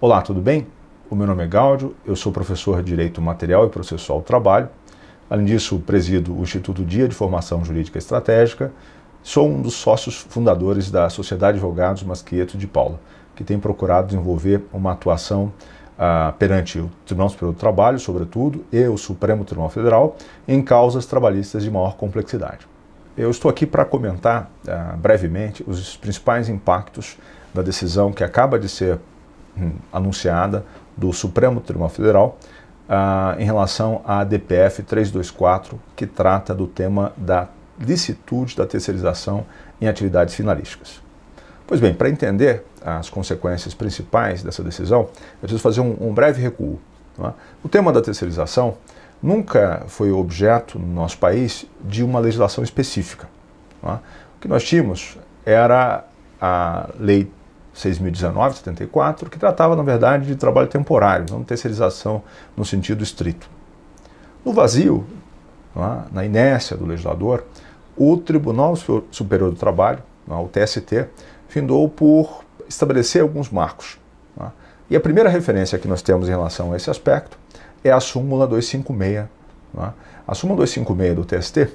Olá, tudo bem? O meu nome é Gáudio, eu sou professor de Direito Material e Processual do Trabalho. Além disso, presido o Instituto Dia de Formação Jurídica Estratégica. Sou um dos sócios fundadores da Sociedade de Advogados Masquieto de Paula, que tem procurado desenvolver uma atuação perante o Tribunal Superior do Trabalho, sobretudo, e o Supremo Tribunal Federal, em causas trabalhistas de maior complexidade. Eu estou aqui para comentar brevemente os principais impactos da decisão que acaba de ser anunciada do Supremo Tribunal Federal em relação à DPF 324, que trata do tema da licitude da terceirização em atividades finalísticas. Pois bem, para entender as consequências principais dessa decisão, eu preciso fazer um breve recuo. Não é? O tema da terceirização nunca foi objeto no nosso país de uma legislação específica. Não é? O que nós tínhamos era a Lei 6.019, 74, que tratava, na verdade, de trabalho temporário, não de terceirização no sentido estrito. No vazio, na inércia do legislador, o Tribunal Superior do Trabalho, o TST, findou por estabelecer alguns marcos. E a primeira referência que nós temos em relação a esse aspecto é a súmula 256. A súmula 256 do TST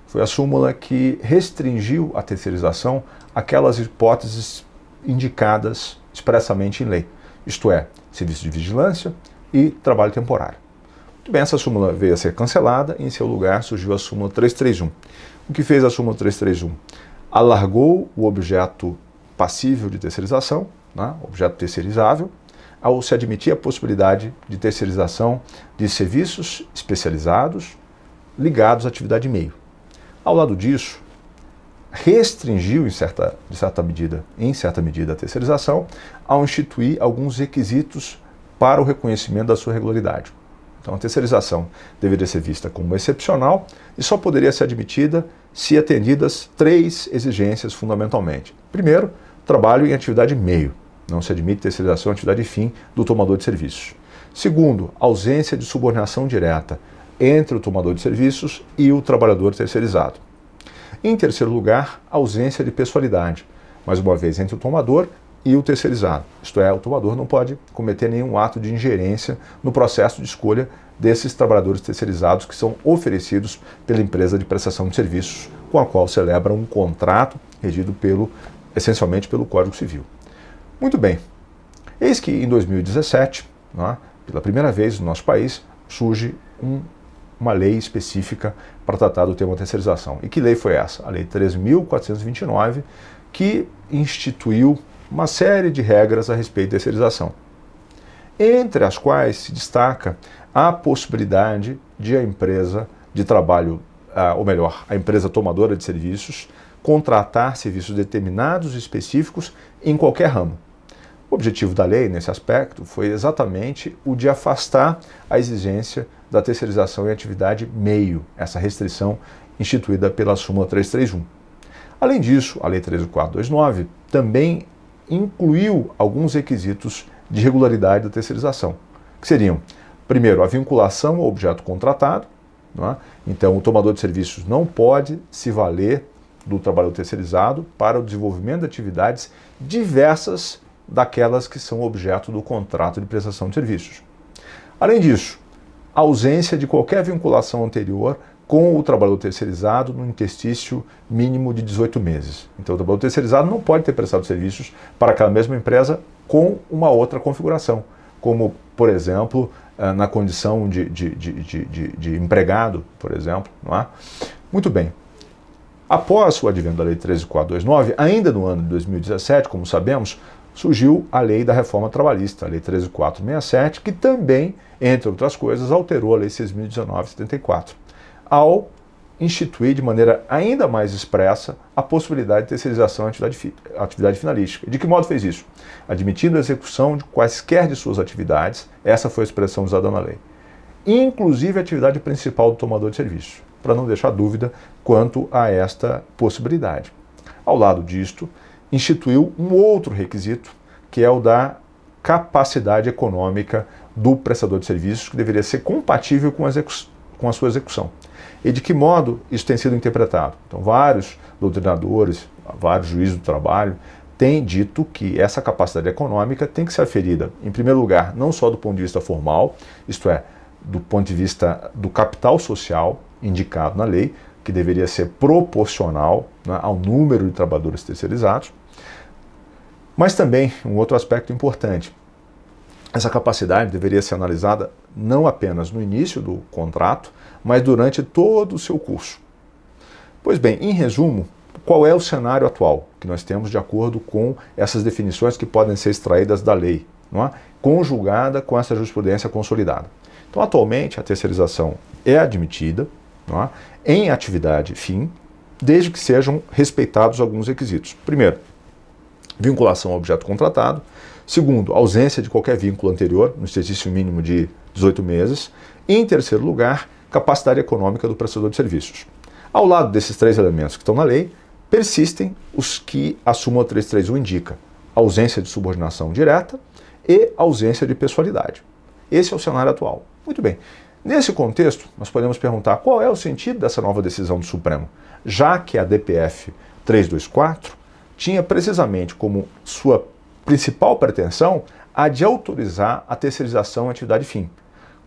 foi a súmula que restringiu a terceirização àquelas hipóteses indicadas expressamente em lei, isto é, serviço de vigilância e trabalho temporário. Muito bem, essa súmula veio a ser cancelada e em seu lugar surgiu a súmula 331. O que fez a súmula 331? Alargou o objeto passível de terceirização, objeto terceirizável, ao se admitir a possibilidade de terceirização de serviços especializados ligados à atividade meio. Ao lado disso, restringiu em certa medida a terceirização ao instituir alguns requisitos para o reconhecimento da sua regularidade. Então a terceirização deveria ser vista como excepcional e só poderia ser admitida se atendidas três exigências fundamentalmente. Primeiro, trabalho em atividade meio. Não se admite terceirização em atividade fim do tomador de serviços. Segundo, ausência de subordinação direta entre o tomador de serviços e o trabalhador terceirizado. Em terceiro lugar, ausência de pessoalidade, mais uma vez entre o tomador e o terceirizado. Isto é, o tomador não pode cometer nenhum ato de ingerência no processo de escolha desses trabalhadores terceirizados que são oferecidos pela empresa de prestação de serviços com a qual celebra um contrato regido essencialmente pelo Código Civil. Muito bem, eis que em 2017, pela primeira vez no nosso país, surge uma lei específica para tratar do tema da terceirização. E que lei foi essa? A Lei 3.429, que instituiu uma série de regras a respeito da terceirização, entre as quais se destaca a possibilidade de a empresa de trabalho, ou melhor, a empresa tomadora de serviços, contratar serviços determinados e específicos em qualquer ramo. O objetivo da lei, nesse aspecto, foi exatamente o de afastar a exigência da terceirização em atividade meio, essa restrição instituída pela súmula 331. Além disso, a Lei 13.429 também incluiu alguns requisitos de regularidade da terceirização, que seriam, primeiro, a vinculação ao objeto contratado. Então, o tomador de serviços não pode se valer do trabalho terceirizado para o desenvolvimento de atividades diversas daquelas que são objeto do contrato de prestação de serviços. Além disso, a ausência de qualquer vinculação anterior com o trabalhador terceirizado no interstício mínimo de 18 meses. Então, o trabalhador terceirizado não pode ter prestado serviços para aquela mesma empresa com uma outra configuração, como, por exemplo, na condição de empregado, por exemplo. Muito bem. Após o advento da Lei 13.429, ainda no ano de 2017, como sabemos, surgiu a Lei da Reforma Trabalhista, a Lei 13.467, que também, entre outras coisas, alterou a Lei 6.019/74, ao instituir de maneira ainda mais expressa a possibilidade de terceirização em atividade finalística. De que modo fez isso? Admitindo a execução de quaisquer de suas atividades, essa foi a expressão usada na lei, inclusive a atividade principal do tomador de serviço, para não deixar dúvida quanto a esta possibilidade. Ao lado disto, instituiu um outro requisito, que é o da capacidade econômica do prestador de serviços, que deveria ser compatível com a sua execução. E de que modo isso tem sido interpretado? Então, vários doutrinadores, vários juízes do trabalho tem dito que essa capacidade econômica tem que ser aferida, em primeiro lugar, não só do ponto de vista formal, isto é, do ponto de vista do capital social indicado na lei, que deveria ser proporcional, né, ao número de trabalhadores terceirizados, mas também um outro aspecto importante. Essa capacidade deveria ser analisada não apenas no início do contrato, mas durante todo o seu curso. Pois bem, em resumo, qual é o cenário atual que nós temos de acordo com essas definições que podem ser extraídas da lei, não é? Conjugada com essa jurisprudência consolidada? Então, atualmente, a terceirização é admitida, não é? Em atividade fim, desde que sejam respeitados alguns requisitos. Primeiro, vinculação ao objeto contratado. Segundo, ausência de qualquer vínculo anterior, no exercício mínimo de 18 meses. E, em terceiro lugar, capacidade econômica do prestador de serviços. Ao lado desses três elementos que estão na lei, persistem os que a súmula 331 indica: ausência de subordinação direta e ausência de pessoalidade. Esse é o cenário atual. Muito bem. Nesse contexto, nós podemos perguntar qual é o sentido dessa nova decisão do Supremo, já que a DPF 324 tinha precisamente como sua principal pretensão a de autorizar a terceirização em atividade fim,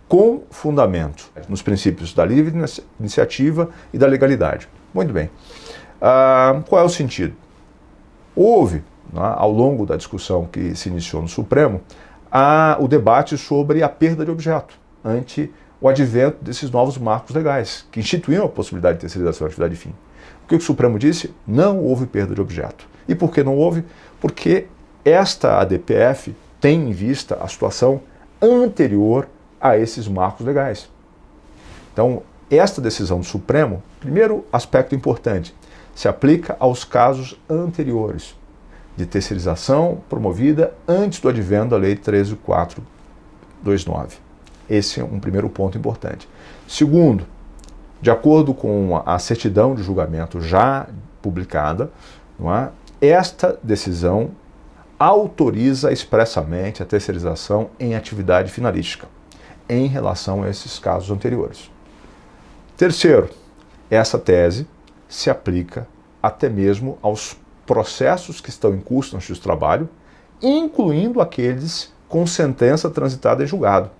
com fundamento nos princípios da livre iniciativa e da legalidade. Muito bem. Qual é o sentido? Houve, né, ao longo da discussão que se iniciou no Supremo, o debate sobre a perda de objeto ante o advento desses novos marcos legais, que instituíam a possibilidade de terceirização em atividade fim. O que o Supremo disse? Não houve perda de objeto. E por que não houve? Porque esta ADPF tem em vista a situação anterior a esses marcos legais. Então, esta decisão do Supremo, primeiro aspecto importante, se aplica aos casos anteriores de terceirização promovida antes do advento da Lei 13.429. Esse é um primeiro ponto importante. Segundo, de acordo com a certidão de julgamento já publicada, não é, esta decisão autoriza expressamente a terceirização em atividade finalística, em relação a esses casos anteriores. Terceiro, essa tese se aplica até mesmo aos processos que estão em curso no Justiça do Trabalho, incluindo aqueles com sentença transitada em julgado,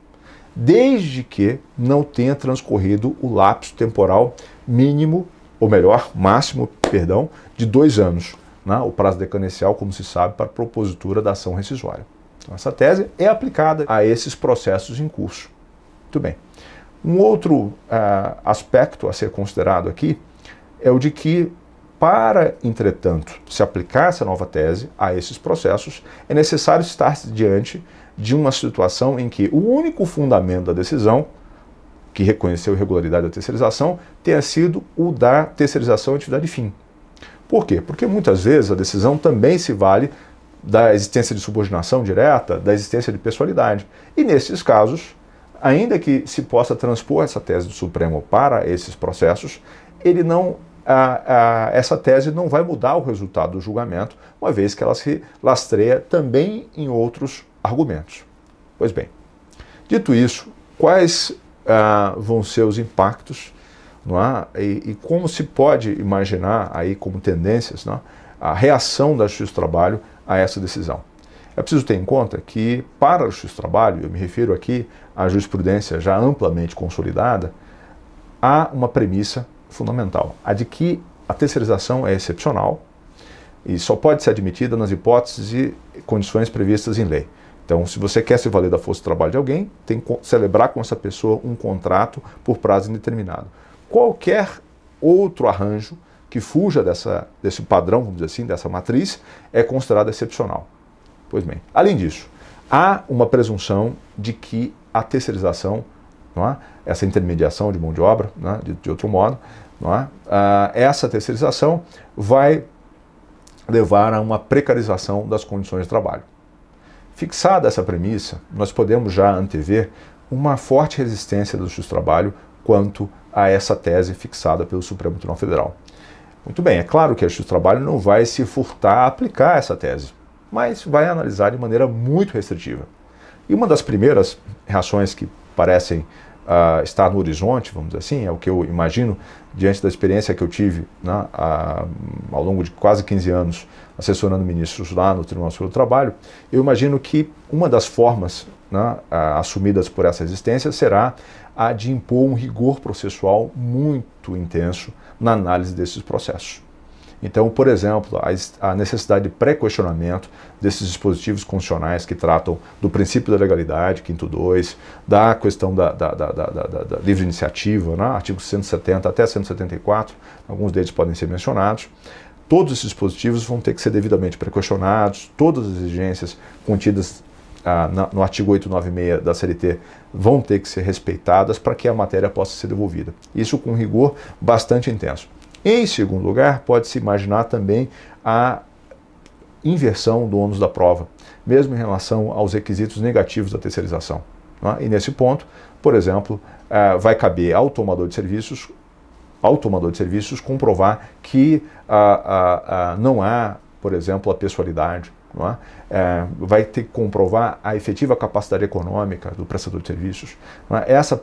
desde que não tenha transcorrido o lapso temporal mínimo, ou melhor, máximo, perdão, de 2 anos, né? O prazo decadencial, como se sabe, para a propositura da ação rescisória. Então, essa tese é aplicada a esses processos em curso. Muito bem. Um outro aspecto a ser considerado aqui é o de que, para, entretanto, se aplicar essa nova tese a esses processos, é necessário estar diante de uma situação em que o único fundamento da decisão, que reconheceu a irregularidade da terceirização, tenha sido o da terceirização em atividade fim. Por quê? Porque muitas vezes a decisão também se vale da existência de subordinação direta, da existência de pessoalidade. E nesses casos, ainda que se possa transpor essa tese do Supremo para esses processos, essa tese não vai mudar o resultado do julgamento, uma vez que ela se lastreia também em outros argumentos. Pois bem, dito isso, quais vão ser os impactos, não é? E como se pode imaginar aí como tendências, não é? A reação da Justiça do Trabalho a essa decisão? É preciso ter em conta que, para a Justiça do Trabalho, eu me refiro aqui à jurisprudência já amplamente consolidada, há uma premissa fundamental, a de que a terceirização é excepcional e só pode ser admitida nas hipóteses e condições previstas em lei. Então, se você quer se valer da força de trabalho de alguém, tem que celebrar com essa pessoa um contrato por prazo indeterminado. Qualquer outro arranjo que fuja desse padrão, vamos dizer assim, dessa matriz, é considerado excepcional. Pois bem, além disso, há uma presunção de que a terceirização, não é? Essa intermediação de mão de obra, né? de outro modo, não é? Essa terceirização vai levar a uma precarização das condições de trabalho. Fixada essa premissa, nós podemos já antever uma forte resistência do Justiça do Trabalho quanto a essa tese fixada pelo Supremo Tribunal Federal. Muito bem, é claro que a Justiça do Trabalho não vai se furtar a aplicar essa tese, mas vai analisar de maneira muito restritiva. E uma das primeiras reações que parecem está no horizonte, vamos dizer assim, é o que eu imagino, diante da experiência que eu tive, né, ao longo de quase 15 anos assessorando ministros lá no Tribunal Superior do Trabalho, eu imagino que uma das formas, né, assumidas por essa existência será a de impor um rigor processual muito intenso na análise desses processos. Então, por exemplo, a necessidade de pré-questionamento desses dispositivos constitucionais que tratam do princípio da legalidade, quinto 2, da questão da livre iniciativa, né, artigos 170 até 174, alguns deles podem ser mencionados. Todos esses dispositivos vão ter que ser devidamente pré-questionados, todas as exigências contidas no artigo 896 da CLT vão ter que ser respeitadas para que a matéria possa ser devolvida. Isso com rigor bastante intenso. Em segundo lugar, pode-se imaginar também a inversão do ônus da prova, mesmo em relação aos requisitos negativos da terceirização. Né? E nesse ponto, por exemplo, vai caber ao tomador de serviços comprovar que não há, por exemplo, a pessoalidade. Não é? Vai ter que comprovar a efetiva capacidade econômica do prestador de serviços. Não é? Essa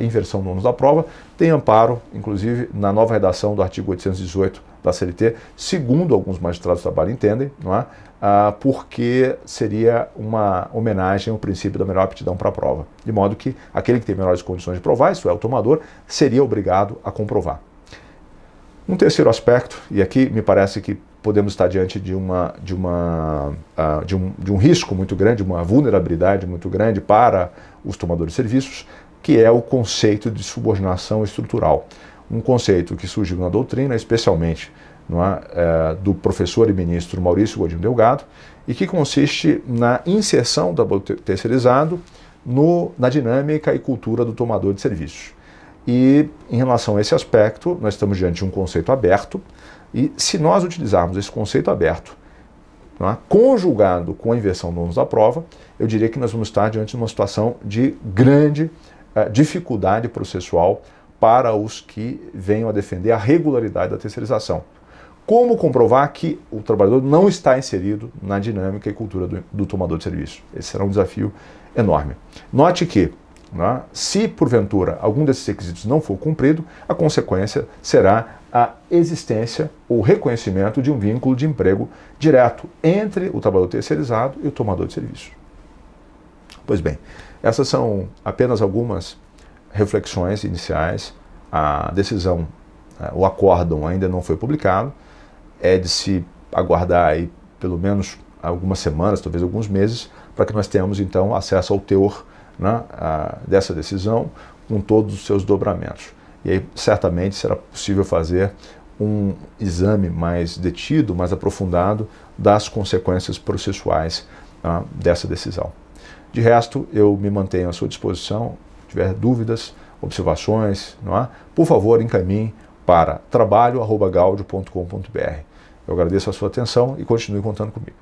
inversão do ônus da prova tem amparo, inclusive, na nova redação do artigo 818 da CLT, segundo alguns magistrados do trabalho entendem, não é? Porque seria uma homenagem ao princípio da melhor aptidão para a prova, de modo que aquele que tem melhores condições de provar, isso é o tomador, seria obrigado a comprovar. Um terceiro aspecto, e aqui me parece que podemos estar diante de um risco muito grande, uma vulnerabilidade muito grande para os tomadores de serviços, que é o conceito de subordinação estrutural. Um conceito que surgiu na doutrina, especialmente do professor e ministro Maurício Godinho Delgado, e que consiste na inserção do trabalho terceirizado na dinâmica e cultura do tomador de serviços. E, em relação a esse aspecto, nós estamos diante de um conceito aberto, e se nós utilizarmos esse conceito aberto, conjugado com a inversão do ônus da prova, eu diria que nós vamos estar diante de uma situação de grande dificuldade processual para os que venham a defender a regularidade da terceirização. Como comprovar que o trabalhador não está inserido na dinâmica e cultura do tomador de serviço? Esse será um desafio enorme. Note que, se porventura algum desses requisitos não for cumprido, a consequência será a existência ou reconhecimento de um vínculo de emprego direto entre o trabalhador terceirizado e o tomador de serviço. Pois bem, essas são apenas algumas reflexões iniciais. A decisão, o acórdão ainda não foi publicado, é de se aguardar aí pelo menos algumas semanas, talvez alguns meses, para que nós tenhamos então acesso ao teor dessa decisão com todos os seus dobramentos. E aí certamente será possível fazer um exame mais detido, mais aprofundado das consequências processuais dessa decisão. De resto, eu me mantenho à sua disposição. Se tiver dúvidas, observações, por favor, encaminhe para trabalho@gaudio.com.br. Eu agradeço a sua atenção e continue contando comigo.